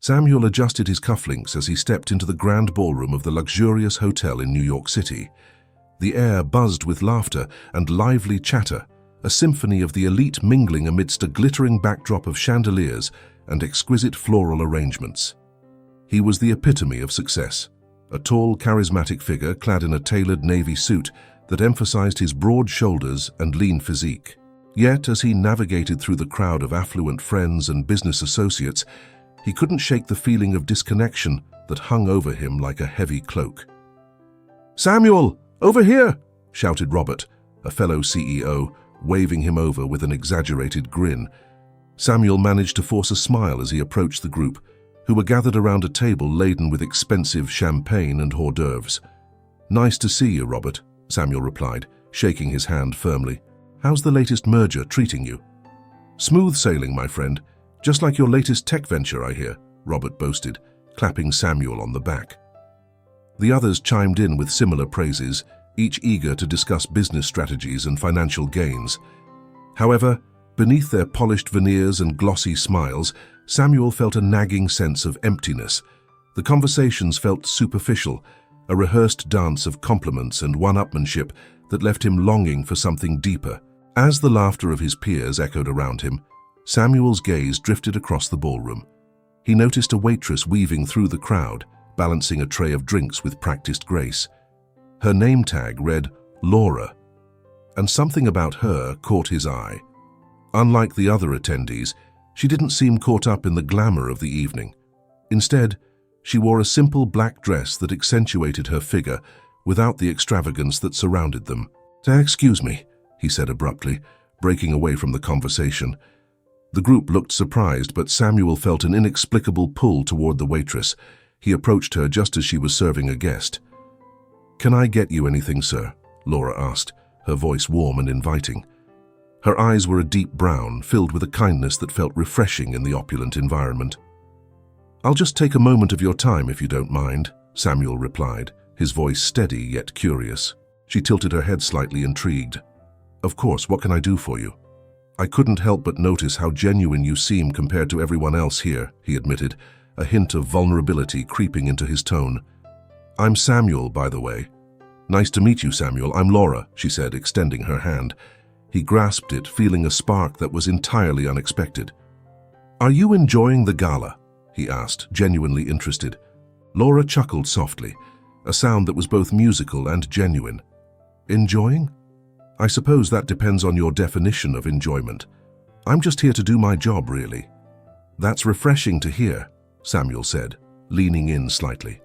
Samuel adjusted his cufflinks as he stepped into the grand ballroom of the luxurious hotel in New York City. The air buzzed with laughter and lively chatter, a symphony of the elite mingling amidst a glittering backdrop of chandeliers and exquisite floral arrangements. He was the epitome of success, a tall, charismatic figure clad in a tailored navy suit that emphasized his broad shoulders and lean physique. Yet, as he navigated through the crowd of affluent friends and business associates, he couldn't shake the feeling of disconnection that hung over him like a heavy cloak. "Samuel, over here!" shouted Robert, a fellow CEO, waving him over with an exaggerated grin. Samuel managed to force a smile as he approached the group, who were gathered around a table laden with expensive champagne and hors d'oeuvres. "Nice to see you, Robert," Samuel replied, shaking his hand firmly. "How's the latest merger treating you?" "Smooth sailing, my friend. Just like your latest tech venture, I hear," Robert boasted, clapping Samuel on the back. The others chimed in with similar praises, each eager to discuss business strategies and financial gains. However, beneath their polished veneers and glossy smiles, Samuel felt a nagging sense of emptiness. The conversations felt superficial, a rehearsed dance of compliments and one-upmanship that left him longing for something deeper. As the laughter of his peers echoed around him, Samuel's gaze drifted across the ballroom. He noticed a waitress weaving through the crowd, balancing a tray of drinks with practiced grace. Her name tag read Laura, and something about her caught his eye. Unlike the other attendees, she didn't seem caught up in the glamour of the evening. Instead, she wore a simple black dress that accentuated her figure without the extravagance that surrounded them. "Excuse me," he said abruptly, breaking away from the conversation. The group looked surprised, but Samuel felt an inexplicable pull toward the waitress. He approached her just as she was serving a guest. "Can I get you anything, sir?" Laura asked, her voice warm and inviting. Her eyes were a deep brown, filled with a kindness that felt refreshing in the opulent environment. "I'll just take a moment of your time, if you don't mind," Samuel replied, his voice steady yet curious. She tilted her head slightly, intrigued. "Of course, what can I do for you?" "I couldn't help but notice how genuine you seem compared to everyone else here," he admitted, a hint of vulnerability creeping into his tone. "I'm Samuel, by the way." "Nice to meet you, Samuel. I'm Laura," she said, extending her hand. He grasped it, feeling a spark that was entirely unexpected. "Are you enjoying the gala?" he asked, genuinely interested. Laura chuckled softly, a sound that was both musical and genuine. "Enjoying? I suppose that depends on your definition of enjoyment. I'm just here to do my job, really." "That's refreshing to hear," Samuel said, leaning in slightly.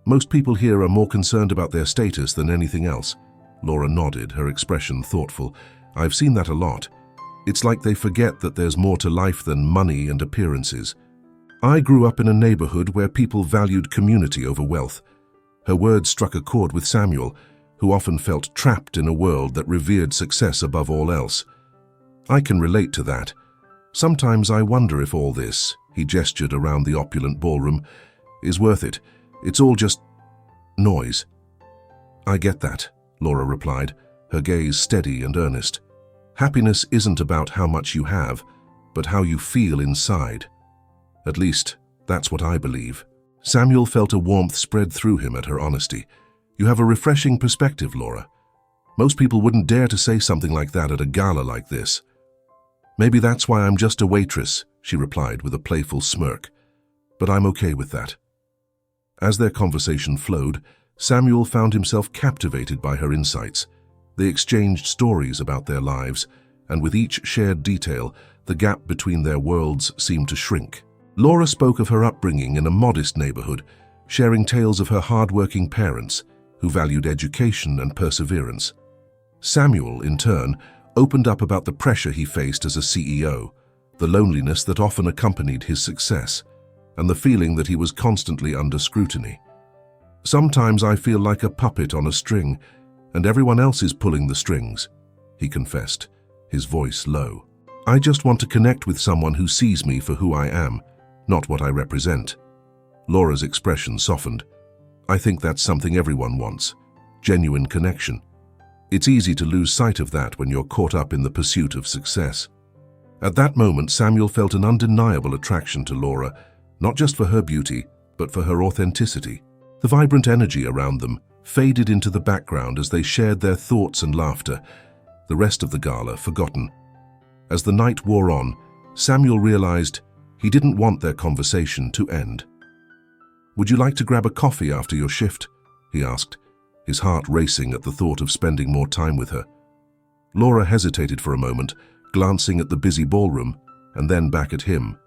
"Most people here are more concerned about their status than anything else." Laura nodded, her expression thoughtful. "I've seen that a lot. It's like they forget that there's more to life than money and appearances. I grew up in a neighborhood where people valued community over wealth." Her words struck a chord with Samuel, who often felt trapped in a world that revered success above all else. "I can relate to that. Sometimes I wonder if all this," he gestured around the opulent ballroom, "is worth it. It's all just noise." "I get that," Laura replied, her gaze steady and earnest. "Happiness isn't about how much you have, but how you feel inside. At least, that's what I believe." Samuel felt a warmth spread through him at her honesty. "You have a refreshing perspective, Laura. Most people wouldn't dare to say something like that at a gala like this." "Maybe that's why I'm just a waitress," she replied with a playful smirk. "But I'm okay with that." As their conversation flowed, Samuel found himself captivated by her insights. They exchanged stories about their lives, and with each shared detail, the gap between their worlds seemed to shrink. Laura spoke of her upbringing in a modest neighborhood, sharing tales of her hard-working parents, who valued education and perseverance. Samuel, in turn, opened up about the pressure he faced as a CEO, the loneliness that often accompanied his success, and the feeling that he was constantly under scrutiny. "Sometimes I feel like a puppet on a string, and everyone else is pulling the strings," he confessed, his voice low. "I just want to connect with someone who sees me for who I am, not what I represent." Laura's expression softened. "I think that's something everyone wants, genuine connection. It's easy to lose sight of that when you're caught up in the pursuit of success." At that moment, Samuel felt an undeniable attraction to Laura, not just for her beauty, but for her authenticity. The vibrant energy around them faded into the background as they shared their thoughts and laughter, the rest of the gala forgotten. As the night wore on, Samuel realized he didn't want their conversation to end. "Would you like to grab a coffee after your shift?" he asked, his heart racing at the thought of spending more time with her. Laura hesitated for a moment, glancing at the busy ballroom and then back at him.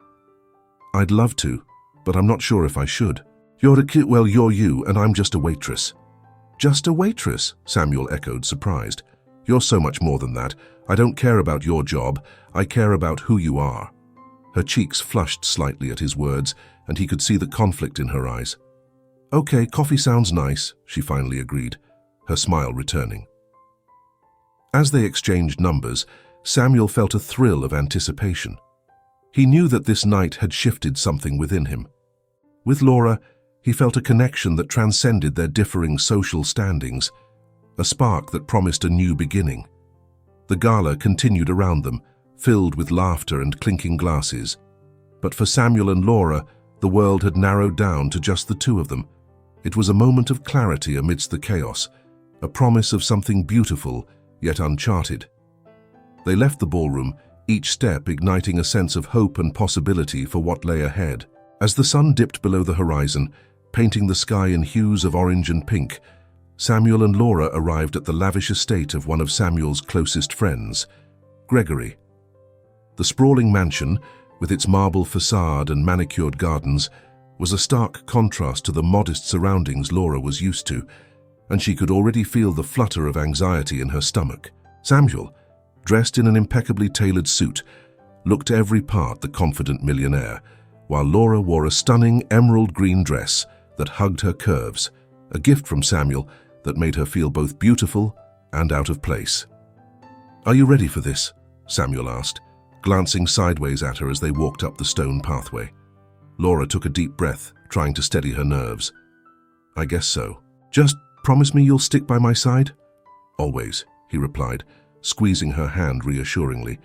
"I'd love to, but I'm not sure if I should. You're you and I'm just a waitress." "Just a waitress?" Samuel echoed, surprised. "You're so much more than that. I don't care about your job, I care about who you are." Her cheeks flushed slightly at his words, and he could see the conflict in her eyes. "Okay, coffee sounds nice," she finally agreed, her smile returning. As they exchanged numbers, Samuel felt a thrill of anticipation. He knew that this night had shifted something within him. With Laura, he felt a connection that transcended their differing social standings, a spark that promised a new beginning. The gala continued around them, filled with laughter and clinking glasses. But for Samuel and Laura, the world had narrowed down to just the two of them. It was a moment of clarity amidst the chaos, a promise of something beautiful yet uncharted. They left the ballroom, each step igniting a sense of hope and possibility for what lay ahead. As the sun dipped below the horizon, painting the sky in hues of orange and pink, Samuel and Laura arrived at the lavish estate of one of Samuel's closest friends, Gregory. The sprawling mansion, with its marble facade and manicured gardens, was a stark contrast to the modest surroundings Laura was used to, and she could already feel the flutter of anxiety in her stomach. Samuel, dressed in an impeccably tailored suit, looked every part the confident millionaire, while Laura wore a stunning emerald green dress that hugged her curves, a gift from Samuel that made her feel both beautiful and out of place. "Are you ready for this?" Samuel asked, glancing sideways at her as they walked up the stone pathway. Laura took a deep breath, trying to steady her nerves. "I guess so. Just promise me you'll stick by my side?" "Always," he replied, squeezing her hand reassuringly.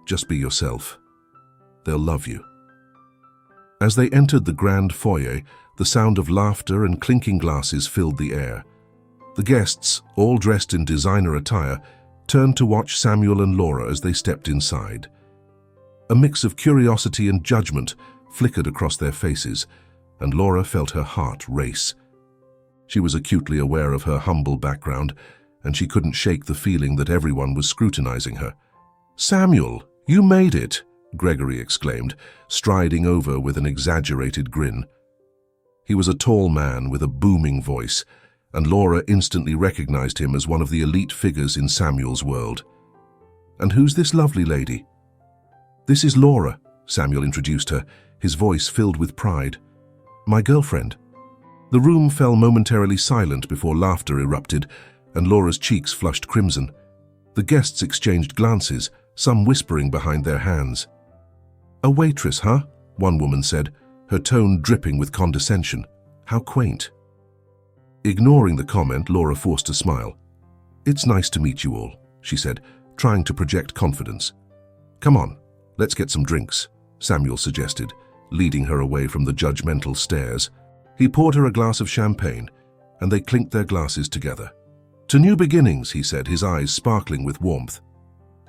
"Just be yourself. They'll love you." As they entered the grand foyer, the sound of laughter and clinking glasses filled the air. The guests, all dressed in designer attire, turned to watch Samuel and Laura as they stepped inside. A mix of curiosity and judgment flickered across their faces, and Laura felt her heart race. She was acutely aware of her humble background, and she couldn't shake the feeling that everyone was scrutinizing her. "Samuel, you made it!" Gregory exclaimed, striding over with an exaggerated grin. He was a tall man with a booming voice, and Laura instantly recognized him as one of the elite figures in Samuel's world. "And who's this lovely lady?" "This is Laura," Samuel introduced her, his voice filled with pride. "My girlfriend." The room fell momentarily silent before laughter erupted, and Laura's cheeks flushed crimson. The guests exchanged glances, some whispering behind their hands. "A waitress, huh?" one woman said, her tone dripping with condescension. "How quaint." Ignoring the comment, Laura forced a smile. "It's nice to meet you all," she said, trying to project confidence. "Come on, let's get some drinks," Samuel suggested, leading her away from the judgmental stares. He poured her a glass of champagne, and they clinked their glasses together. "To new beginnings," he said, his eyes sparkling with warmth.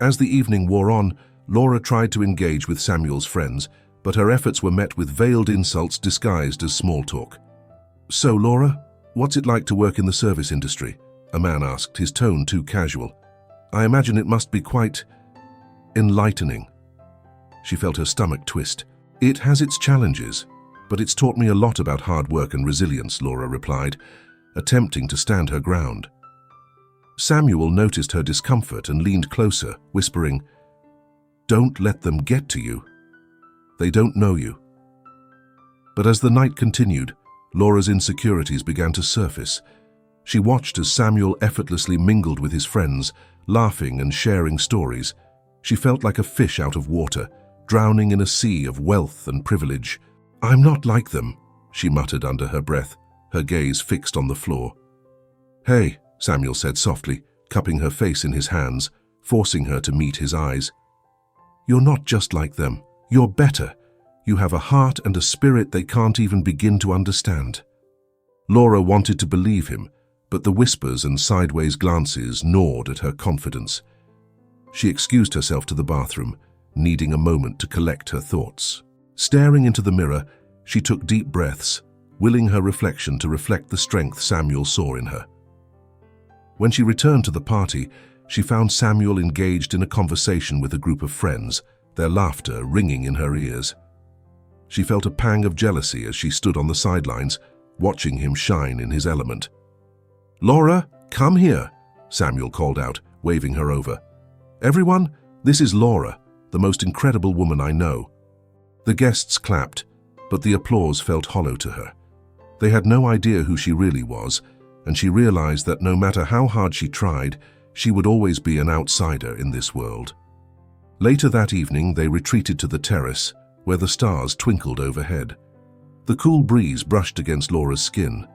As the evening wore on, Laura tried to engage with Samuel's friends, but her efforts were met with veiled insults disguised as small talk. "So, Laura, what's it like to work in the service industry?" a man asked, his tone too casual. "I imagine it must be quite enlightening." She felt her stomach twist. "It has its challenges, but it's taught me a lot about hard work and resilience," Laura replied, attempting to stand her ground. Samuel noticed her discomfort and leaned closer, whispering, "Don't let them get to you. They don't know you." But as the night continued, Laura's insecurities began to surface. She watched as Samuel effortlessly mingled with his friends, laughing and sharing stories. She felt like a fish out of water, drowning in a sea of wealth and privilege. "I'm not like them," she muttered under her breath, her gaze fixed on the floor. "Hey," Samuel said softly, cupping her face in his hands, forcing her to meet his eyes. "You're not just like them. You're better. You have a heart and a spirit they can't even begin to understand." Laura wanted to believe him, but the whispers and sideways glances gnawed at her confidence. She excused herself to the bathroom, needing a moment to collect her thoughts. Staring into the mirror, she took deep breaths, willing her reflection to reflect the strength Samuel saw in her. When she returned to the party, she found Samuel engaged in a conversation with a group of friends, their laughter ringing in her ears. She felt a pang of jealousy as she stood on the sidelines, watching him shine in his element. "Laura, come here," Samuel called out, waving her over. "Everyone, this is Laura, the most incredible woman I know." The guests clapped, but the applause felt hollow to her. They had no idea who she really was, and she realized that no matter how hard she tried, she would always be an outsider in this world. Later that evening, they retreated to the terrace, where the stars twinkled overhead. The cool breeze brushed against Laura's skin,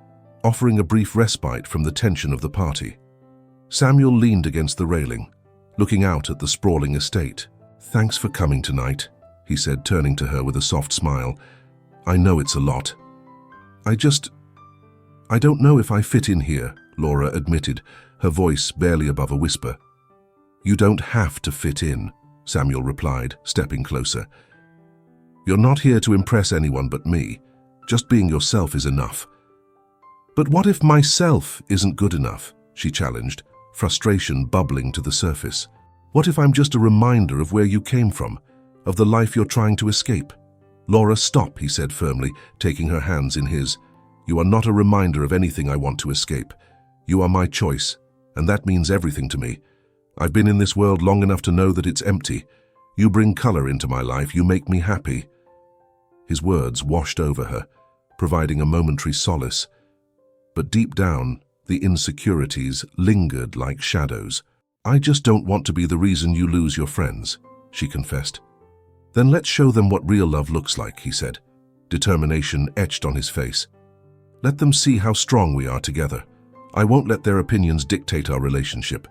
offering a brief respite from the tension of the party. Samuel leaned against the railing, looking out at the sprawling estate. "Thanks for coming tonight," he said, turning to her with a soft smile. "I know it's a lot. I don't know if I fit in here," Laura admitted, her voice barely above a whisper. "You don't have to fit in," Samuel replied, stepping closer. "You're not here to impress anyone but me. Just being yourself is enough." "But what if myself isn't good enough?" she challenged, frustration bubbling to the surface. "What if I'm just a reminder of where you came from, of the life you're trying to escape?" "Laura, stop," he said firmly, taking her hands in his. "You are not a reminder of anything I want to escape. You are my choice, and that means everything to me. I've been in this world long enough to know that it's empty. You bring color into my life, you make me happy." His words washed over her, providing a momentary solace. But deep down, the insecurities lingered like shadows. "I just don't want to be the reason you lose your friends," she confessed. "Then let's show them what real love looks like," he said, determination etched on his face. "Let them see how strong we are together. I won't let their opinions dictate our relationship."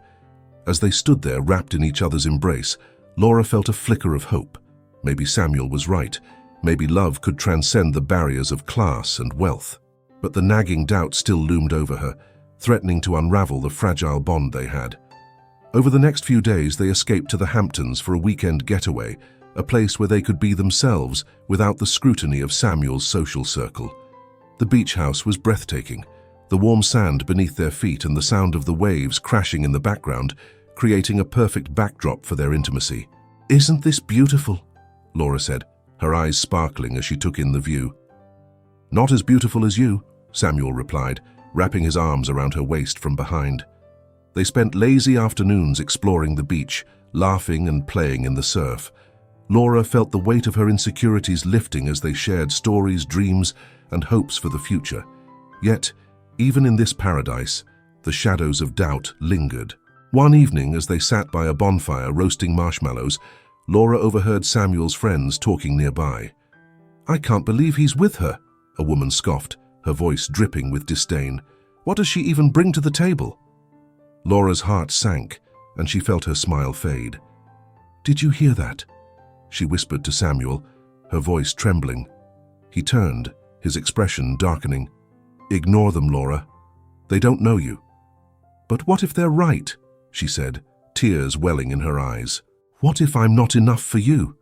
As they stood there wrapped in each other's embrace, Laura felt a flicker of hope. Maybe Samuel was right. Maybe love could transcend the barriers of class and wealth. But the nagging doubt still loomed over her, threatening to unravel the fragile bond they had. Over the next few days, they escaped to the Hamptons for a weekend getaway, a place where they could be themselves without the scrutiny of Samuel's social circle. The beach house was breathtaking, the warm sand beneath their feet and the sound of the waves crashing in the background, creating a perfect backdrop for their intimacy. "Isn't this beautiful?" Laura said, her eyes sparkling as she took in the view. "Not as beautiful as you," Samuel replied, wrapping his arms around her waist from behind. They spent lazy afternoons exploring the beach, laughing and playing in the surf. Laura felt the weight of her insecurities lifting as they shared stories, dreams, and hopes for the future. Yet, even in this paradise, the shadows of doubt lingered. One evening, as they sat by a bonfire roasting marshmallows, Laura overheard Samuel's friends talking nearby. "I can't believe he's with her," a woman scoffed, her voice dripping with disdain. "What does she even bring to the table?" Laura's heart sank, and she felt her smile fade. "Did you hear that?" she whispered to Samuel, her voice trembling. He turned, his expression darkening. "Ignore them, Laura. They don't know you." "But what if they're right?" she said, tears welling in her eyes. "What if I'm not enough for you?"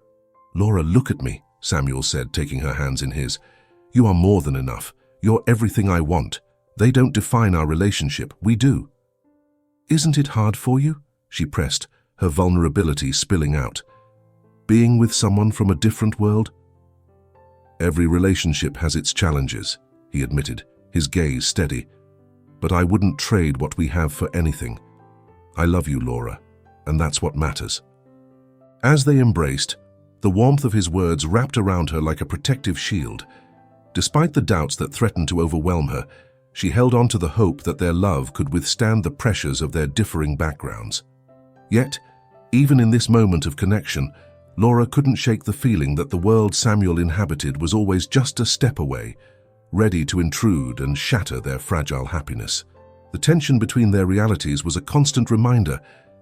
"Laura, look at me," Samuel said, taking her hands in his. "You are more than enough. You're everything I want. They don't define our relationship. We do." "Isn't it hard for you?" she pressed, her vulnerability spilling out. "Being with someone from a different world?" "Every relationship has its challenges," he admitted, his gaze steady. "But I wouldn't trade what we have for anything. I love you, Laura, and that's what matters." As they embraced, the warmth of his words wrapped around her like a protective shield. Despite the doubts that threatened to overwhelm her, she held on to the hope that their love could withstand the pressures of their differing backgrounds. Yet, even in this moment of connection, Laura couldn't shake the feeling that the world Samuel inhabited was always just a step away, ready to intrude and shatter their fragile happiness. The tension between their realities was a constant reminder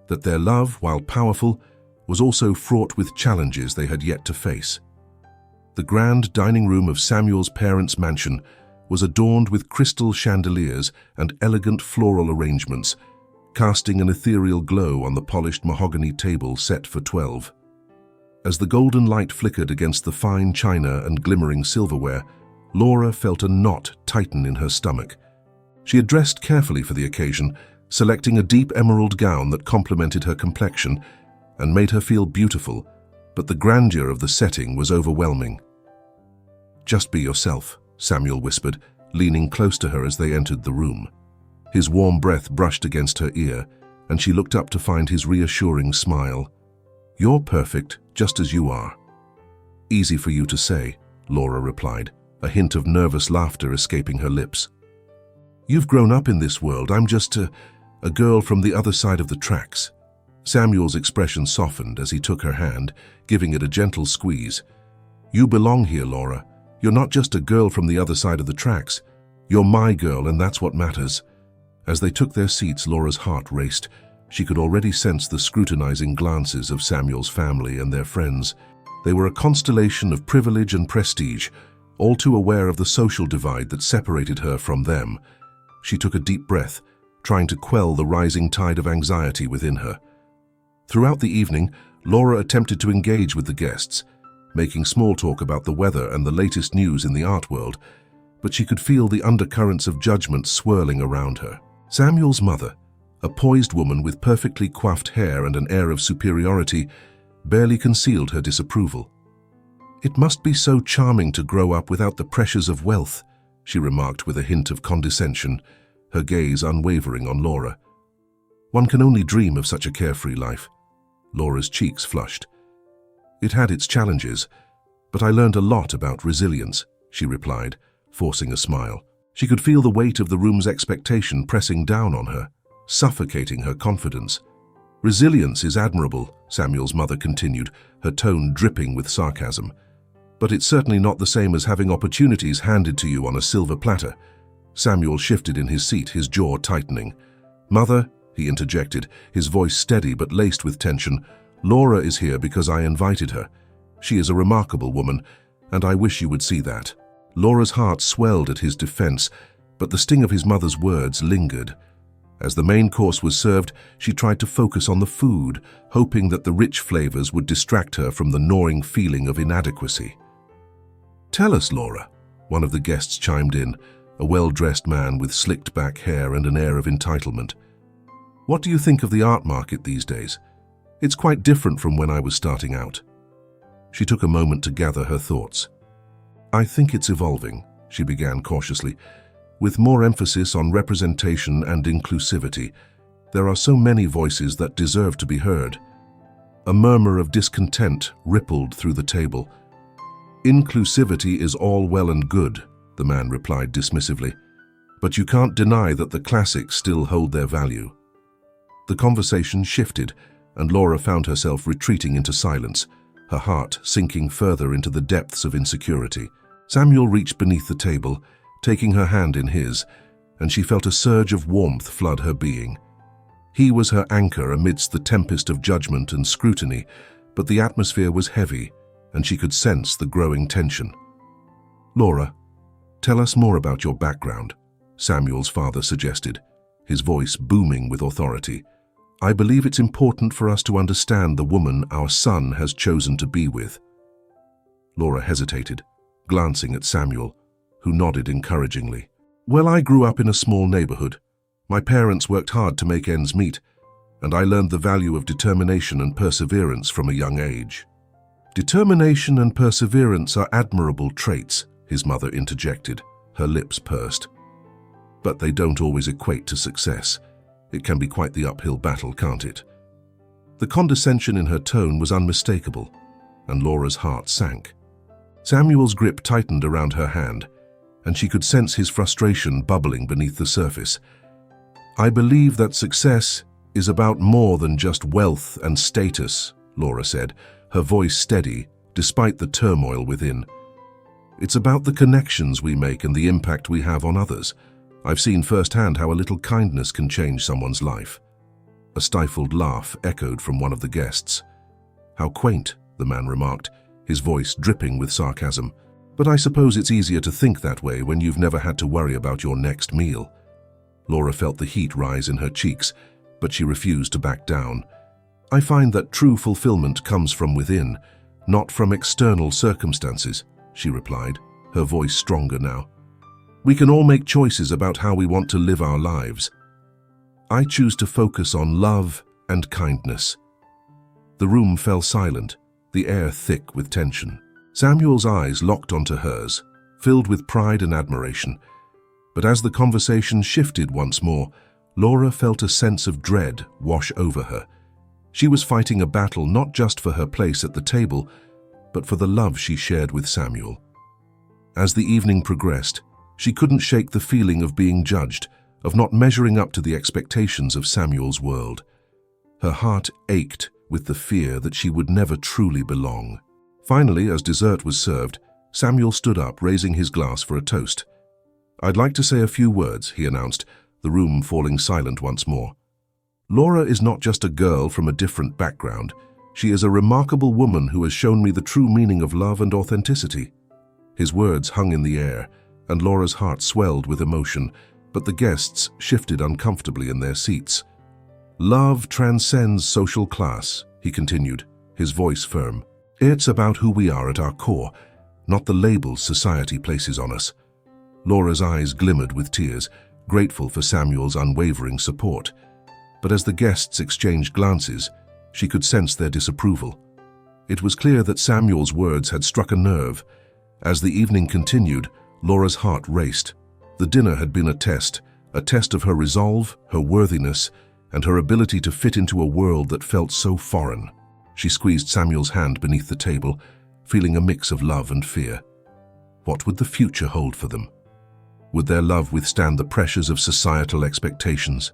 that their love, while powerful, was also fraught with challenges they had yet to face. The grand dining room of Samuel's parents' mansion was adorned with crystal chandeliers and elegant floral arrangements, casting an ethereal glow on the polished mahogany table set for 12. As the golden light flickered against the fine china and glimmering silverware, Laura felt a knot tighten in her stomach. She had dressed carefully for the occasion, selecting a deep emerald gown that complemented her complexion and made her feel beautiful, but the grandeur of the setting was overwhelming. "Just be yourself," Samuel whispered, leaning close to her as they entered the room. His warm breath brushed against her ear, and she looked up to find his reassuring smile. "You're perfect, just as you are." "Easy for you to say," Laura replied, a hint of nervous laughter escaping her lips. "You've grown up in this world. I'm just a girl from the other side of the tracks." Samuel's expression softened as he took her hand, giving it a gentle squeeze. "You belong here, Laura. You're not just a girl from the other side of the tracks. You're my girl, and that's what matters." As they took their seats, Laura's heart raced. She could already sense the scrutinizing glances of Samuel's family and their friends. They were a constellation of privilege and prestige, all too aware of the social divide that separated her from them. She took a deep breath, trying to quell the rising tide of anxiety within her. Throughout the evening, Laura attempted to engage with the guests, making small talk about the weather and the latest news in the art world, but she could feel the undercurrents of judgment swirling around her. Samuel's mother, a poised woman with perfectly coiffed hair and an air of superiority, barely concealed her disapproval. "It must be so charming to grow up without the pressures of wealth," she remarked with a hint of condescension, her gaze unwavering on Laura. "One can only dream of such a carefree life." Laura's cheeks flushed. "It had its challenges, but I learned a lot about resilience," she replied, forcing a smile. She could feel the weight of the room's expectation pressing down on her, suffocating her confidence. "Resilience is admirable," Samuel's mother continued, her tone dripping with sarcasm. "But it's certainly not the same as having opportunities handed to you on a silver platter." Samuel shifted in his seat, his jaw tightening. "Mother," he interjected, his voice steady but laced with tension, "Laura is here because I invited her. She is a remarkable woman, and I wish you would see that." Laura's heart swelled at his defense, but the sting of his mother's words lingered. As the main course was served, she tried to focus on the food, hoping that the rich flavors would distract her from the gnawing feeling of inadequacy. "Tell us, Laura," one of the guests chimed in, a well-dressed man with slicked back hair and an air of entitlement. "What do you think of the art market these days? It's quite different from when I was starting out." She took a moment to gather her thoughts. "I think it's evolving," she began cautiously, "with more emphasis on representation and inclusivity. There are so many voices that deserve to be heard." A murmur of discontent rippled through the table. "Inclusivity is all well and good," the man replied dismissively, "but you can't deny that the classics still hold their value." The conversation shifted, and Laura found herself retreating into silence, her heart sinking further into the depths of insecurity. Samuel reached beneath the table, taking her hand in his, and she felt a surge of warmth flood her being. He was her anchor amidst the tempest of judgment and scrutiny, but the atmosphere was heavy, and she could sense the growing tension. "Laura, tell us more about your background," Samuel's father suggested, his voice booming with authority. "I believe it's important for us to understand the woman our son has chosen to be with." Laura hesitated, glancing at Samuel, who nodded encouragingly. "Well, I grew up in a small neighborhood. My parents worked hard to make ends meet, and I learned the value of determination and perseverance from a young age." "Determination and perseverance are admirable traits," his mother interjected, her lips pursed. "But they don't always equate to success. It can be quite the uphill battle, can't it?" The condescension in her tone was unmistakable, and Laura's heart sank. Samuel's grip tightened around her hand, and she could sense his frustration bubbling beneath the surface. "I believe that success is about more than just wealth and status," Laura said, her voice steady despite the turmoil within. "It's about the connections we make and the impact we have on others. I've seen firsthand how a little kindness can change someone's life." A stifled laugh echoed from one of the guests. "How quaint," the man remarked, his voice dripping with sarcasm. "But I suppose it's easier to think that way when you've never had to worry about your next meal." Laura felt the heat rise in her cheeks, but she refused to back down. "I find that true fulfillment comes from within, not from external circumstances," she replied, her voice stronger now. "We can all make choices about how we want to live our lives. I choose to focus on love and kindness." The room fell silent, the air thick with tension. Samuel's eyes locked onto hers, filled with pride and admiration. But as the conversation shifted once more, Laura felt a sense of dread wash over her. She was fighting a battle not just for her place at the table, but for the love she shared with Samuel. As the evening progressed, she couldn't shake the feeling of being judged, of not measuring up to the expectations of Samuel's world. Her heart ached with the fear that she would never truly belong. Finally, as dessert was served, Samuel stood up, raising his glass for a toast. "I'd like to say a few words," he announced, the room falling silent once more. "Laura is not just a girl from a different background. She is a remarkable woman who has shown me the true meaning of love and authenticity." His words hung in the air, and Laura's heart swelled with emotion, but the guests shifted uncomfortably in their seats. "Love transcends social class," he continued, his voice firm. "It's about who we are at our core, not the labels society places on us." Laura's eyes glimmered with tears, grateful for Samuel's unwavering support. But as the guests exchanged glances, she could sense their disapproval. It was clear that Samuel's words had struck a nerve. As the evening continued, Laura's heart raced. The dinner had been a test of her resolve, her worthiness, and her ability to fit into a world that felt so foreign. She squeezed Samuel's hand beneath the table, feeling a mix of love and fear. What would the future hold for them? Would their love withstand the pressures of societal expectations?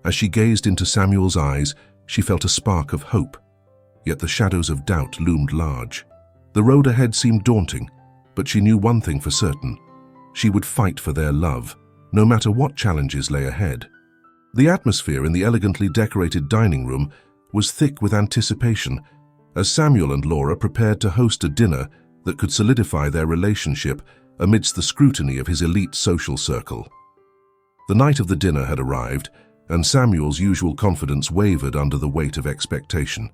As she gazed into Samuel's eyes, she felt a spark of hope, yet the shadows of doubt loomed large. The road ahead seemed daunting, but she knew one thing for certain. She would fight for their love, no matter what challenges lay ahead. The atmosphere in the elegantly decorated dining room was thick with anticipation, as Samuel and Laura prepared to host a dinner that could solidify their relationship amidst the scrutiny of his elite social circle. The night of the dinner had arrived, and Samuel's usual confidence wavered under the weight of expectation.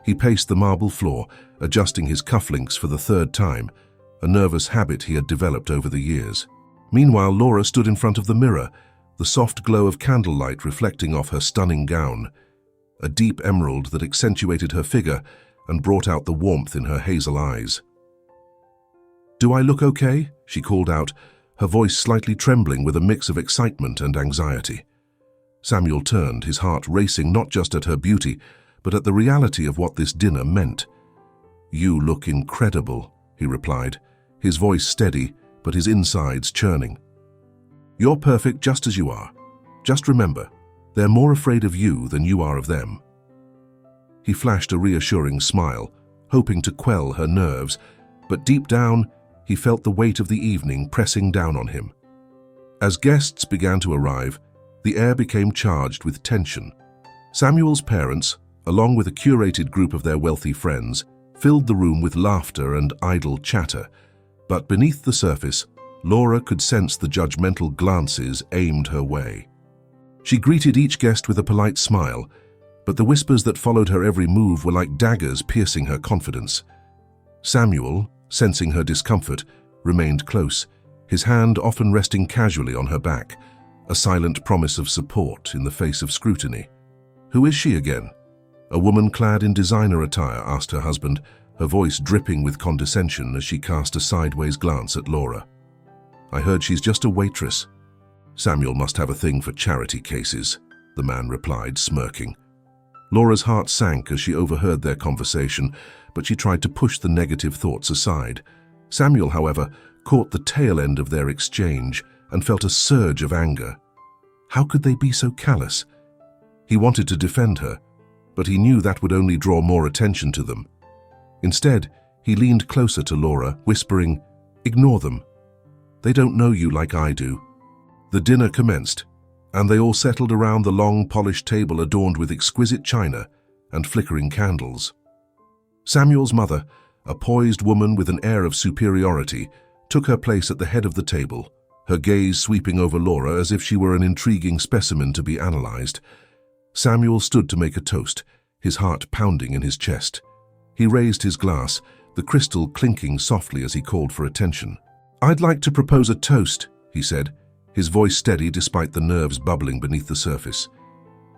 He paced the marble floor, adjusting his cufflinks for the third time, a nervous habit he had developed over the years. Meanwhile, Laura stood in front of the mirror, the soft glow of candlelight reflecting off her stunning gown, a deep emerald that accentuated her figure and brought out the warmth in her hazel eyes. "Do I look okay?" she called out, her voice slightly trembling with a mix of excitement and anxiety. Samuel turned, his heart racing not just at her beauty, but at the reality of what this dinner meant. "You look incredible," he replied, his voice steady, but his insides churning. "You're perfect just as you are. Just remember, they're more afraid of you than you are of them." He flashed a reassuring smile, hoping to quell her nerves, but deep down, he felt the weight of the evening pressing down on him. As guests began to arrive, the air became charged with tension. Samuel's parents, along with a curated group of their wealthy friends, filled the room with laughter and idle chatter, but beneath the surface, Laura could sense the judgmental glances aimed her way. She greeted each guest with a polite smile, but the whispers that followed her every move were like daggers piercing her confidence. Samuel, sensing her discomfort, remained close, his hand often resting casually on her back, a silent promise of support in the face of scrutiny. "Who is she again?" A woman clad in designer attire asked her husband, her voice dripping with condescension as she cast a sideways glance at Laura. "I heard she's just a waitress." "Samuel must have a thing for charity cases," the man replied, smirking. Laura's heart sank as she overheard their conversation, but she tried to push the negative thoughts aside. Samuel, however, caught the tail end of their exchange and felt a surge of anger. How could they be so callous? He wanted to defend her, but he knew that would only draw more attention to them. Instead, he leaned closer to Laura, whispering, "Ignore them. They don't know you like I do." The dinner commenced, and they all settled around the long, polished table adorned with exquisite china and flickering candles. Samuel's mother, a poised woman with an air of superiority, took her place at the head of the table, her gaze sweeping over Laura as if she were an intriguing specimen to be analyzed. Samuel stood to make a toast, his heart pounding in his chest. He raised his glass, the crystal clinking softly as he called for attention. "I'd like to propose a toast," he said, his voice steady despite the nerves bubbling beneath the surface.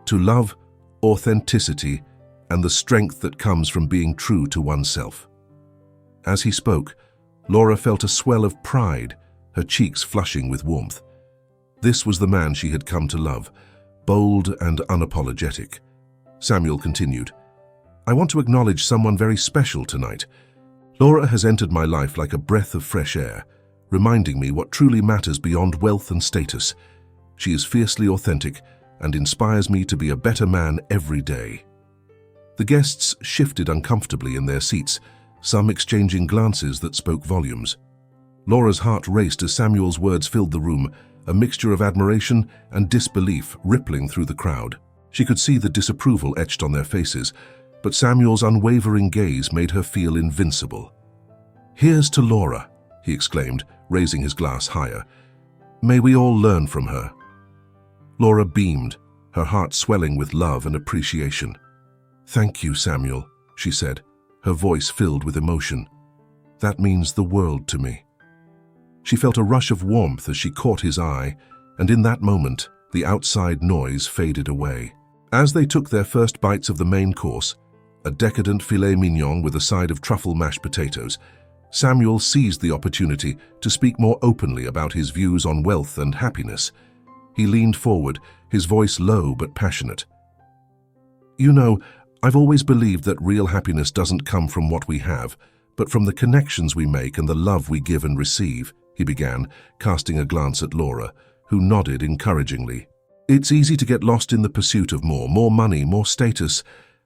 "To love, authenticity, and the strength that comes from being true to oneself." As he spoke, Laura felt a swell of pride, her cheeks flushing with warmth. This was the man she had come to love, bold and unapologetic. Samuel continued, "I want to acknowledge someone very special tonight. Laura has entered my life like a breath of fresh air, reminding me what truly matters beyond wealth and status. She is fiercely authentic and inspires me to be a better man every day." The guests shifted uncomfortably in their seats, some exchanging glances that spoke volumes. Laura's heart raced as Samuel's words filled the room, a mixture of admiration and disbelief rippling through the crowd. She could see the disapproval etched on their faces, but Samuel's unwavering gaze made her feel invincible. "Here's to Laura," he exclaimed, raising his glass higher. "May we all learn from her." Laura beamed, her heart swelling with love and appreciation. "Thank you, Samuel," she said, her voice filled with emotion. "That means the world to me." She felt a rush of warmth as she caught his eye, and in that moment, the outside noise faded away. As they took their first bites of the main course, a decadent filet mignon with a side of truffle mashed potatoes, Samuel seized the opportunity to speak more openly about his views on wealth and happiness. He leaned forward, his voice low but passionate. "You know, I've always believed that real happiness doesn't come from what we have, but from the connections we make and the love we give and receive," he began, casting a glance at Laura, who nodded encouragingly. "It's easy to get lost in the pursuit of more money, more status,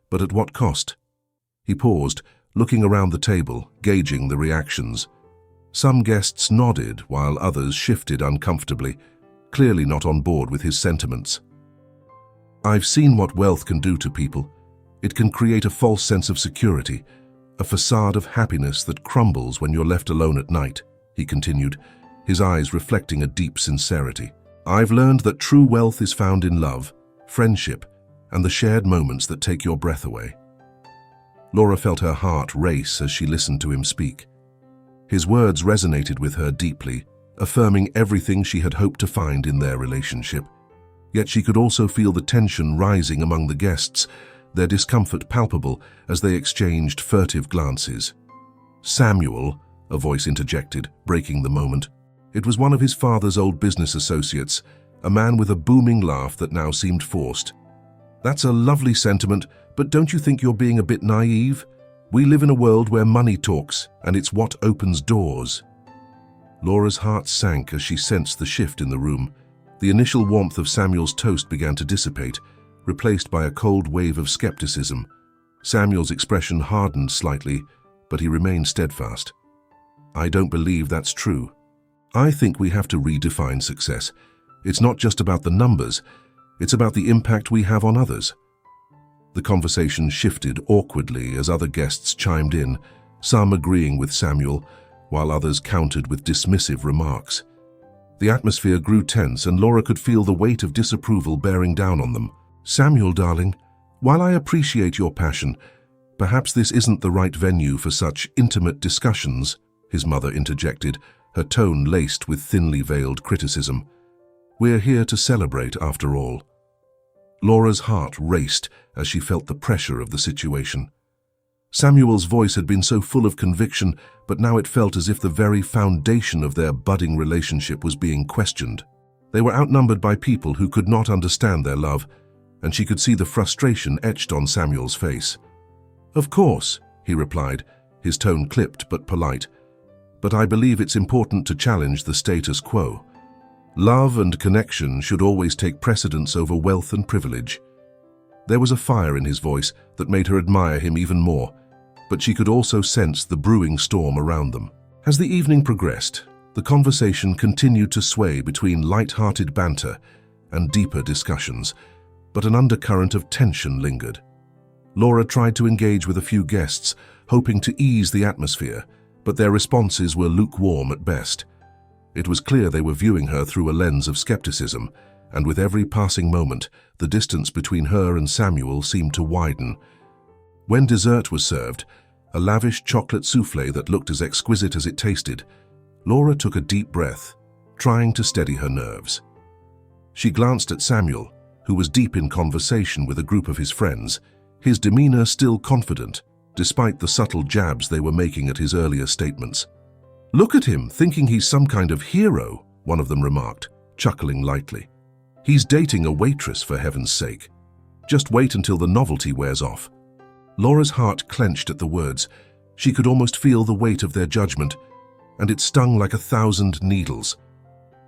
but at what cost?" He paused, looking around the table, gauging the reactions. Some guests nodded while others shifted uncomfortably, clearly not on board with his sentiments. "I've seen what wealth can do to people. It can create a false sense of security, a facade of happiness that crumbles when you're left alone at night," he continued, his eyes reflecting a deep sincerity. "I've learned that true wealth is found in love, friendship, and the shared moments that take your breath away." Laura felt her heart race as she listened to him speak. His words resonated with her deeply, affirming everything she had hoped to find in their relationship. Yet she could also feel the tension rising among the guests, their discomfort palpable as they exchanged furtive glances. "Samuel," a voice interjected, breaking the moment. It was one of his father's old business associates, a man with a booming laugh that now seemed forced. "That's a lovely sentiment, but don't you think you're being a bit naive? We live in a world where money talks, and it's what opens doors." Laura's heart sank as she sensed the shift in the room. The initial warmth of Samuel's toast began to dissipate, replaced by a cold wave of skepticism. Samuel's expression hardened slightly, but he remained steadfast. "I don't believe that's true. I think we have to redefine success. It's not just about the numbers, it's about the impact we have on others." The conversation shifted awkwardly as other guests chimed in, some agreeing with Samuel, while others countered with dismissive remarks. The atmosphere grew tense, and Laura could feel the weight of disapproval bearing down on them. "Samuel, darling, while I appreciate your passion, perhaps this isn't the right venue for such intimate discussions," his mother interjected, her tone laced with thinly veiled criticism. "We're here to celebrate, after all." Laura's heart raced as she felt the pressure of the situation. Samuel's voice had been so full of conviction, but now it felt as if the very foundation of their budding relationship was being questioned. They were outnumbered by people who could not understand their love, and she could see the frustration etched on Samuel's face. "Of course," he replied, his tone clipped but polite, "but I believe it's important to challenge the status quo. Love and connection should always take precedence over wealth and privilege." There was a fire in his voice that made her admire him even more, but she could also sense the brewing storm around them. As the evening progressed, the conversation continued to sway between light-hearted banter and deeper discussions, but an undercurrent of tension lingered. Laura tried to engage with a few guests, hoping to ease the atmosphere, but their responses were lukewarm at best. It was clear they were viewing her through a lens of skepticism, and with every passing moment, the distance between her and Samuel seemed to widen. When dessert was served, a lavish chocolate soufflé that looked as exquisite as it tasted, Laura took a deep breath, trying to steady her nerves. She glanced at Samuel, who was deep in conversation with a group of his friends, his demeanor still confident, despite the subtle jabs they were making at his earlier statements. "Look at him, thinking he's some kind of hero," one of them remarked, chuckling lightly. "He's dating a waitress, for heaven's sake. Just wait until the novelty wears off." Laura's heart clenched at the words. She could almost feel the weight of their judgment, and it stung like 1,000 needles.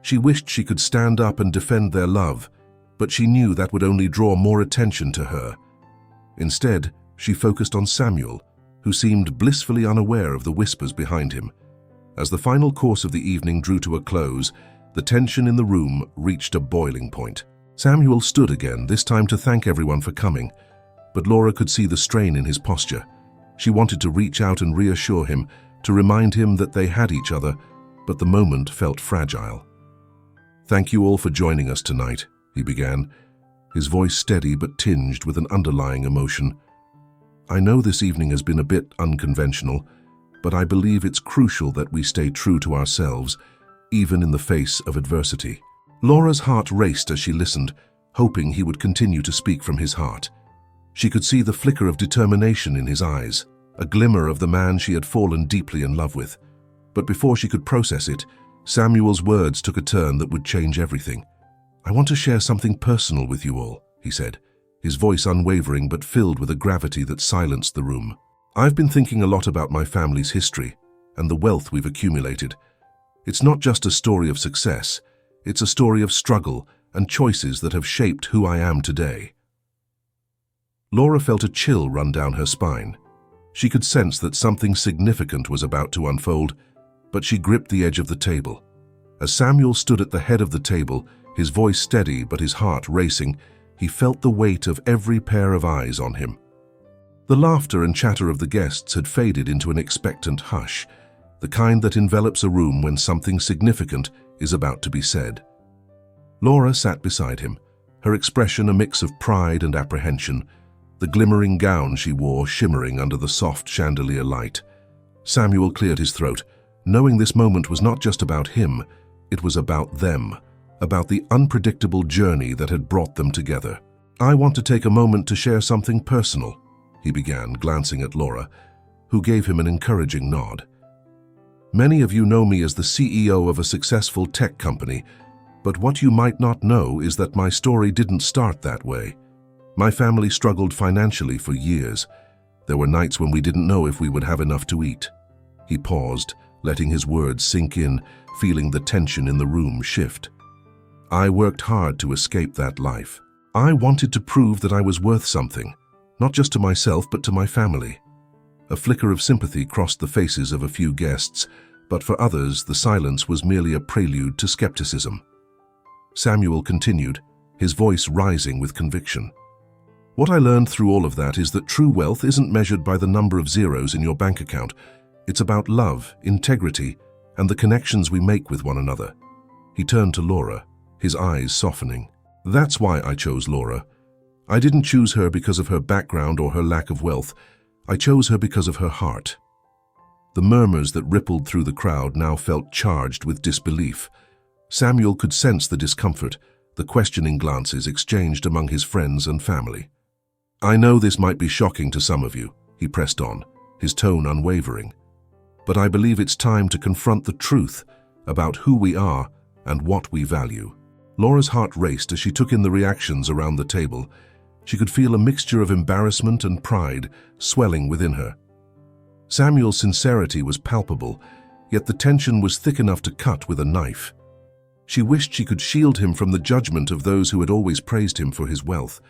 She wished she could stand up and defend their love, but she knew that would only draw more attention to her. Instead, she focused on Samuel, who seemed blissfully unaware of the whispers behind him. As the final course of the evening drew to a close, the tension in the room reached a boiling point. Samuel stood again, this time to thank everyone for coming, but Laura could see the strain in his posture. She wanted to reach out and reassure him, to remind him that they had each other, but the moment felt fragile. "Thank you all for joining us tonight," he began, his voice steady but tinged with an underlying emotion. "I know this evening has been a bit unconventional, but I believe it's crucial that we stay true to ourselves, even in the face of adversity." Laura's heart raced as she listened, hoping he would continue to speak from his heart. She could see the flicker of determination in his eyes, a glimmer of the man she had fallen deeply in love with. But before she could process it, Samuel's words took a turn that would change everything. "I want to share something personal with you all," he said, his voice unwavering but filled with a gravity that silenced the room. "I've been thinking a lot about my family's history and the wealth we've accumulated. It's not just a story of success, it's a story of struggle and choices that have shaped who I am today." Laura felt a chill run down her spine. She could sense that something significant was about to unfold, but she gripped the edge of the table. As Samuel stood at the head of the table, his voice steady but his heart racing, he felt the weight of every pair of eyes on him. The laughter and chatter of the guests had faded into an expectant hush, the kind that envelops a room when something significant is about to be said. Laura sat beside him, her expression a mix of pride and apprehension, the glimmering gown she wore shimmering under the soft chandelier light. Samuel cleared his throat, knowing this moment was not just about him, it was about them, about the unpredictable journey that had brought them together. "I want to take a moment to share something personal," he began, glancing at Laura, who gave him an encouraging nod. "Many of you know me as the CEO of a successful tech company, but what you might not know is that my story didn't start that way. My family struggled financially for years. There were nights when we didn't know if we would have enough to eat." He paused, letting his words sink in, feeling the tension in the room shift. "I worked hard to escape that life. I wanted to prove that I was worth something, not just to myself but to my family." A flicker of sympathy crossed the faces of a few guests, but for others the silence was merely a prelude to skepticism. Samuel continued, his voice rising with conviction. "What I learned through all of that is that true wealth isn't measured by the number of zeros in your bank account. It's about love, integrity, and the connections we make with one another." He turned to Laura, his eyes softening. "That's why I chose Laura. I didn't choose her because of her background or her lack of wealth. I chose her because of her heart." The murmurs that rippled through the crowd now felt charged with disbelief. Samuel could sense the discomfort, the questioning glances exchanged among his friends and family. "I know this might be shocking to some of you," he pressed on, his tone unwavering. "But I believe it's time to confront the truth about who we are and what we value." Laura's heart raced as she took in the reactions around the table. She could feel a mixture of embarrassment and pride swelling within her. Samuel's sincerity was palpable, yet the tension was thick enough to cut with a knife. She wished she could shield him from the judgment of those who had always praised him for his wealth.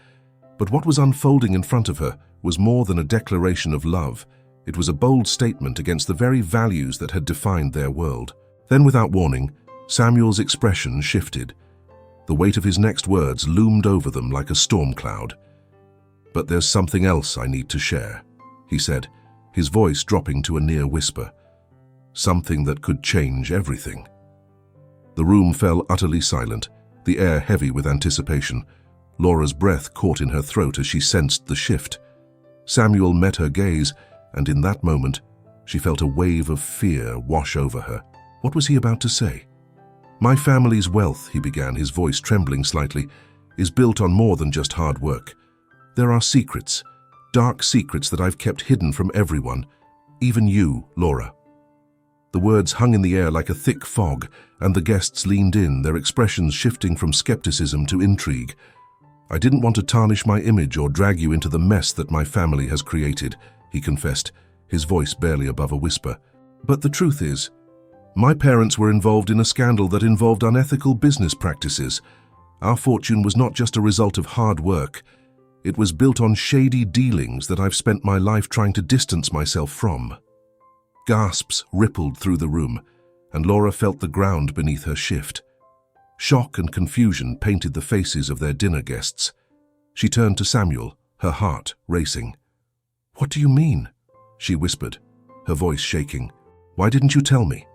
But what was unfolding in front of her was more than a declaration of love. It was a bold statement against the very values that had defined their world. Then, without warning, Samuel's expression shifted. The weight of his next words loomed over them like a storm cloud. "But there's something else I need to share," he said, his voice dropping to a near whisper. Something that could change everything. The room fell utterly silent, the air heavy with anticipation. Laura's breath caught in her throat as she sensed the shift. Samuel met her gaze, and in that moment, she felt a wave of fear wash over her. What was he about to say? "My family's wealth," he began, his voice trembling slightly, "is built on more than just hard work. There are secrets, dark secrets that I've kept hidden from everyone, even you, Laura." The words hung in the air like a thick fog, and the guests leaned in, their expressions shifting from skepticism to intrigue. "I didn't want to tarnish my image or drag you into the mess that my family has created," he confessed, his voice barely above a whisper. "But the truth is, my parents were involved in a scandal that involved unethical business practices. Our fortune was not just a result of hard work. It was built on shady dealings that I've spent my life trying to distance myself from." Gasps rippled through the room, and Laura felt the ground beneath her shift. Shock and confusion painted the faces of their dinner guests. She turned to Samuel, her heart racing. "What do you mean?" she whispered, her voice shaking. "Why didn't you tell me?"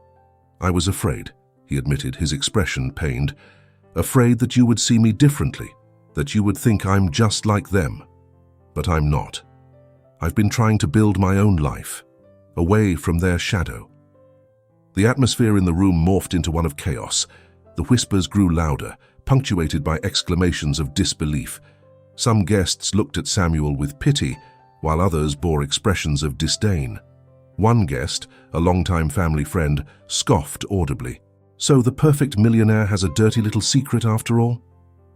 "I was afraid," he admitted, his expression pained. "Afraid that you would see me differently, that you would think I'm just like them. But I'm not. I've been trying to build my own life, away from their shadow." The atmosphere in the room morphed into one of chaos. The whispers grew louder, punctuated by exclamations of disbelief. Some guests looked at Samuel with pity, while others bore expressions of disdain. One guest, a longtime family friend, scoffed audibly. "So the perfect millionaire has a dirty little secret after all?"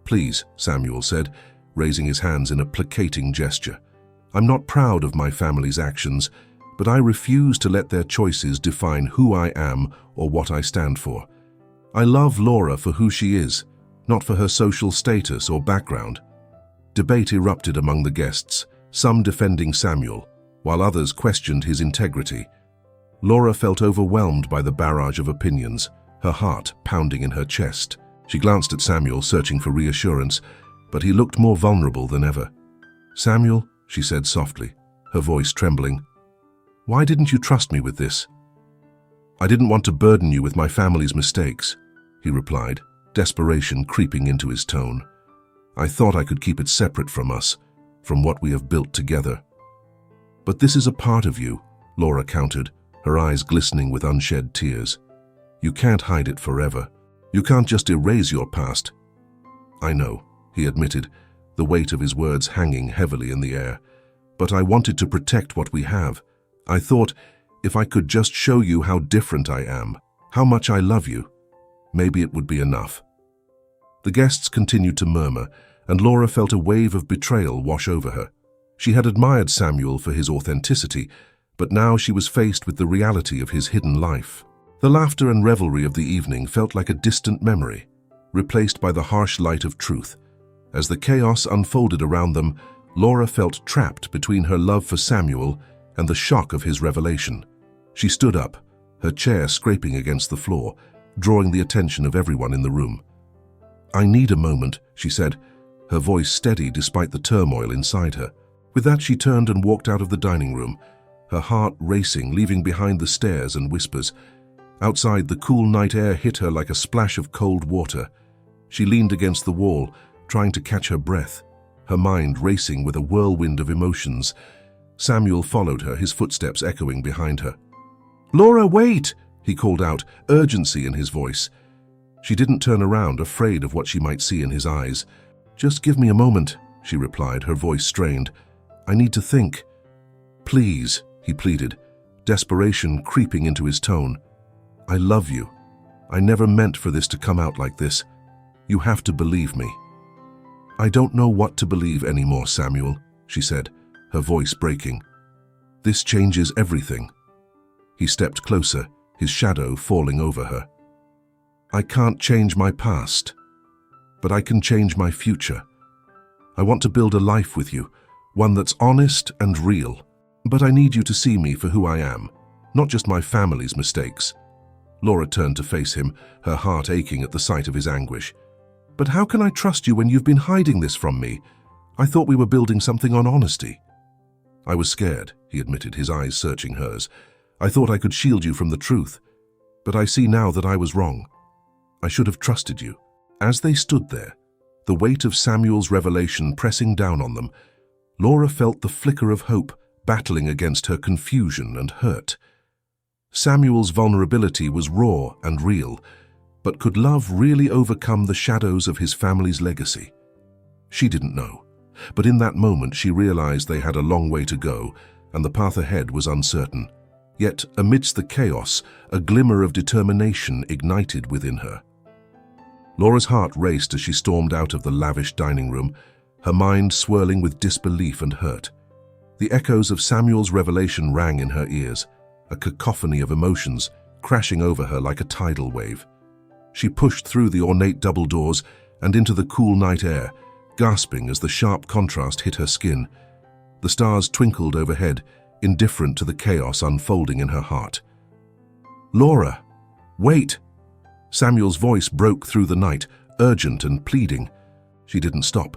"Please," Samuel said, raising his hands in a placating gesture. "I'm not proud of my family's actions, but I refuse to let their choices define who I am or what I stand for. I love Laura for who she is, not for her social status or background." Debate erupted among the guests, some defending Samuel, while others questioned his integrity. Laura felt overwhelmed by the barrage of opinions, her heart pounding in her chest. She glanced at Samuel, searching for reassurance, but he looked more vulnerable than ever. "Samuel," she said softly, her voice trembling, "why didn't you trust me with this?" "I didn't want to burden you with my family's mistakes," he replied, desperation creeping into his tone. "I thought I could keep it separate from us, from what we have built together." "But this is a part of you," Laura countered, her eyes glistening with unshed tears. "You can't hide it forever. You can't just erase your past." "I know," he admitted, the weight of his words hanging heavily in the air. "But I wanted to protect what we have. I thought, if I could just show you how different I am, how much I love you, maybe it would be enough." The guests continued to murmur, and Laura felt a wave of betrayal wash over her. She had admired Samuel for his authenticity, but now she was faced with the reality of his hidden life. The laughter and revelry of the evening felt like a distant memory, replaced by the harsh light of truth. As the chaos unfolded around them, Laura felt trapped between her love for Samuel and the shock of his revelation. She stood up, her chair scraping against the floor, drawing the attention of everyone in the room. "I need a moment," she said, her voice steady despite the turmoil inside her. With that, she turned and walked out of the dining room, her heart racing, leaving behind the stares and whispers. Outside, the cool night air hit her like a splash of cold water. She leaned against the wall, trying to catch her breath, her mind racing with a whirlwind of emotions. Samuel followed her, his footsteps echoing behind her. "Laura, wait!" he called out, urgency in his voice. She didn't turn around, afraid of what she might see in his eyes. "Just give me a moment," she replied, her voice strained. "I need to think." "Please," he pleaded, desperation creeping into his tone. "I love you. I never meant for this to come out like this. You have to believe me." "I don't know what to believe anymore, Samuel," she said, her voice breaking. "This changes everything." He stepped closer, his shadow falling over her. "I can't change my past, but I can change my future. I want to build a life with you, one that's honest and real. But I need you to see me for who I am, not just my family's mistakes." Laura turned to face him, her heart aching at the sight of his anguish. "But how can I trust you when you've been hiding this from me? I thought we were building something on honesty." I was scared, he admitted, his eyes searching hers. I thought I could shield you from the truth. But I see now that I was wrong. I should have trusted you. As they stood there, the weight of Samuel's revelation pressing down on them, Laura felt the flicker of hope battling against her confusion and hurt. Samuel's vulnerability was raw and real, but could love really overcome the shadows of his family's legacy? She didn't know, but in that moment she realized they had a long way to go and the path ahead was uncertain. Yet, amidst the chaos, a glimmer of determination ignited within her. Laura's heart raced as she stormed out of the lavish dining room, her mind swirling with disbelief and hurt. The echoes of Samuel's revelation rang in her ears, a cacophony of emotions crashing over her like a tidal wave. She pushed through the ornate double doors and into the cool night air, gasping as the sharp contrast hit her skin. The stars twinkled overhead, indifferent to the chaos unfolding in her heart. "Laura, wait!" Samuel's voice broke through the night, urgent and pleading. She didn't stop.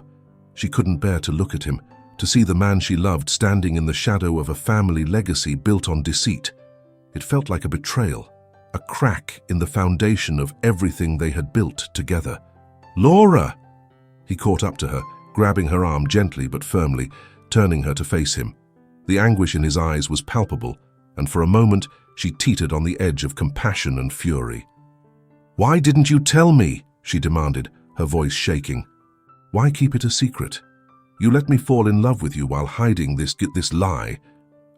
She couldn't bear to look at him, to see the man she loved standing in the shadow of a family legacy built on deceit. It felt like a betrayal, a crack in the foundation of everything they had built together. "Laura!" He caught up to her, grabbing her arm gently but firmly, turning her to face him. The anguish in his eyes was palpable, and for a moment she teetered on the edge of compassion and fury. "Why didn't you tell me?" she demanded, her voice shaking. "Why keep it a secret? You let me fall in love with you while hiding this lie."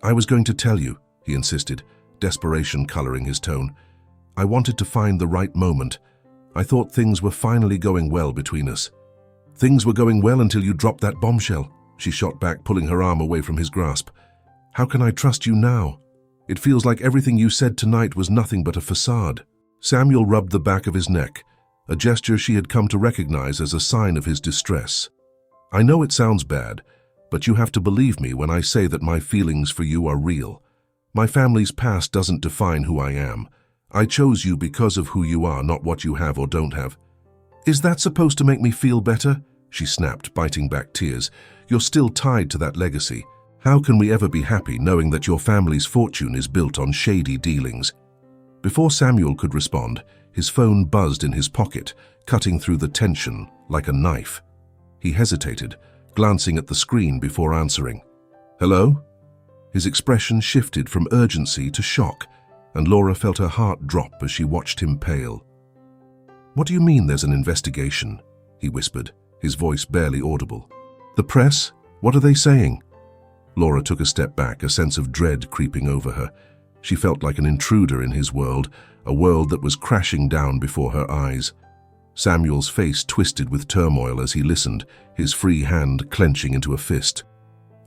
"I was going to tell you," he insisted, desperation coloring his tone. "I wanted to find the right moment. I thought things were finally going well between us." "Things were going well until you dropped that bombshell," she shot back, pulling her arm away from his grasp. "How can I trust you now? It feels like everything you said tonight was nothing but a facade." Samuel rubbed the back of his neck, a gesture she had come to recognize as a sign of his distress. "I know it sounds bad, but you have to believe me when I say that my feelings for you are real. My family's past doesn't define who I am. I chose you because of who you are, not what you have or don't have." "Is that supposed to make me feel better?" she snapped, biting back tears. "You're still tied to that legacy. How can we ever be happy knowing that your family's fortune is built on shady dealings?" Before Samuel could respond, his phone buzzed in his pocket, cutting through the tension like a knife. He hesitated, glancing at the screen before answering. "Hello?" His expression shifted from urgency to shock, and Laura felt her heart drop as she watched him pale. "What do you mean there's an investigation?" he whispered, his voice barely audible. "The press? What are they saying?" Laura took a step back, a sense of dread creeping over her. She felt like an intruder in his world, a world that was crashing down before her eyes. Samuel's face twisted with turmoil as he listened, his free hand clenching into a fist.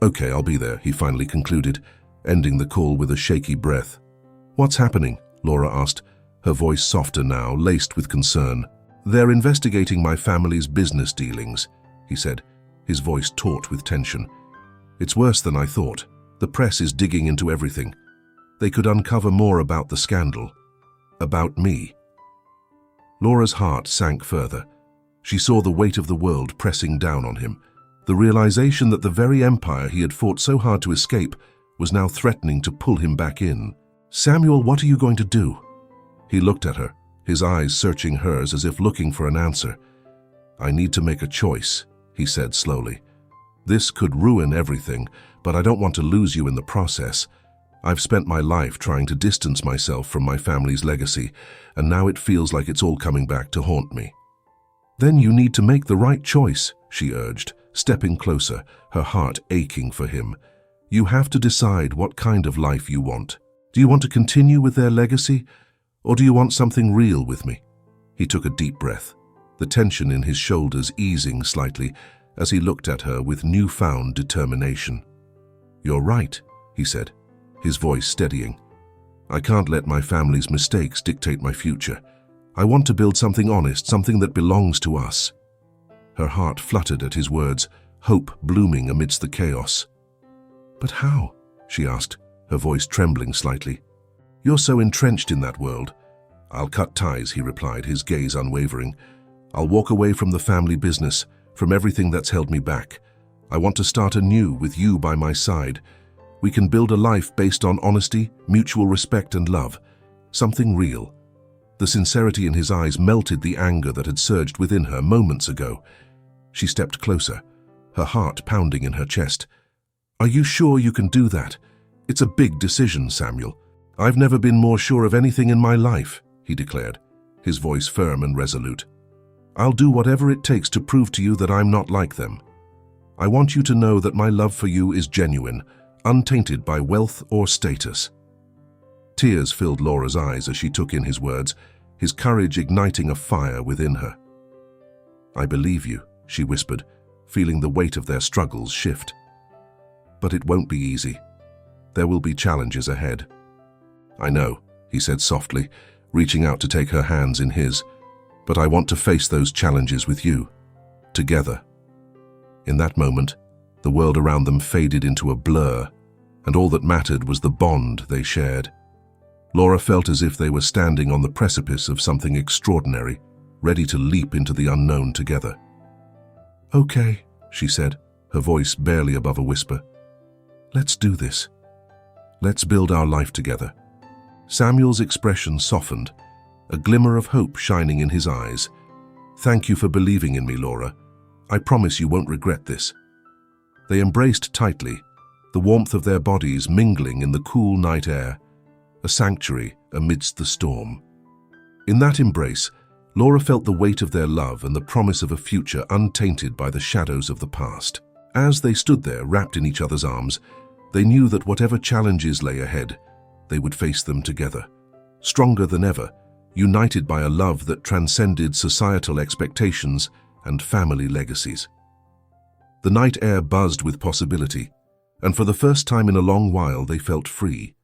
"Okay, I'll be there," he finally concluded, ending the call with a shaky breath. "What's happening?" Laura asked, her voice softer now, laced with concern. "They're investigating my family's business dealings," he said, his voice taut with tension. "It's worse than I thought. The press is digging into everything. They could uncover more about the scandal. About me." Laura's heart sank further. She saw the weight of the world pressing down on him. The realization that the very empire he had fought so hard to escape was now threatening to pull him back in. "Samuel, what are you going to do?" He looked at her, his eyes searching hers as if looking for an answer. "I need to make a choice," he said slowly. "This could ruin everything, but I don't want to lose you in the process. I've spent my life trying to distance myself from my family's legacy, and now it feels like it's all coming back to haunt me." "Then you need to make the right choice," she urged, stepping closer, her heart aching for him. "You have to decide what kind of life you want. Do you want to continue with their legacy, or do you want something real with me?" He took a deep breath, the tension in his shoulders easing slightly as he looked at her with newfound determination. "You're right," he said, his voice steadying. "I can't let my family's mistakes dictate my future. I want to build something honest, something that belongs to us." Her heart fluttered at his words, hope blooming amidst the chaos. "But how?" she asked, her voice trembling slightly. "You're so entrenched in that world." "I'll cut ties," he replied, his gaze unwavering. "I'll walk away from the family business, from everything that's held me back. I want to start anew with you by my side. We can build a life based on honesty, mutual respect and love. Something real. The sincerity in his eyes melted the anger that had surged within her moments ago. She stepped closer, her heart pounding in her chest. "Are you sure you can do that? It's a big decision, Samuel." "I've never been more sure of anything in my life," he declared, his voice firm and resolute. "I'll do whatever it takes to prove to you that I'm not like them. I want you to know that my love for you is genuine, untainted by wealth or status." Tears filled Laura's eyes as she took in his words, his courage igniting a fire within her. "I believe you," she whispered, feeling the weight of their struggles shift. "But it won't be easy. There will be challenges ahead." "I know," he said softly, reaching out to take her hands in his, "but I want to face those challenges with you, together." In that moment, the world around them faded into a blur, and all that mattered was the bond they shared. Laura felt as if they were standing on the precipice of something extraordinary, ready to leap into the unknown together. "Okay," she said, her voice barely above a whisper. "Let's do this. Let's build our life together." Samuel's expression softened, a glimmer of hope shining in his eyes. "Thank you for believing in me, Laura. I promise you won't regret this." They embraced tightly, the warmth of their bodies mingling in the cool night air, a sanctuary amidst the storm. In that embrace, Laura felt the weight of their love and the promise of a future untainted by the shadows of the past. As they stood there, wrapped in each other's arms, they knew that whatever challenges lay ahead, they would face them together, stronger than ever, united by a love that transcended societal expectations and family legacies. The night air buzzed with possibility, and for the first time in a long while they felt free.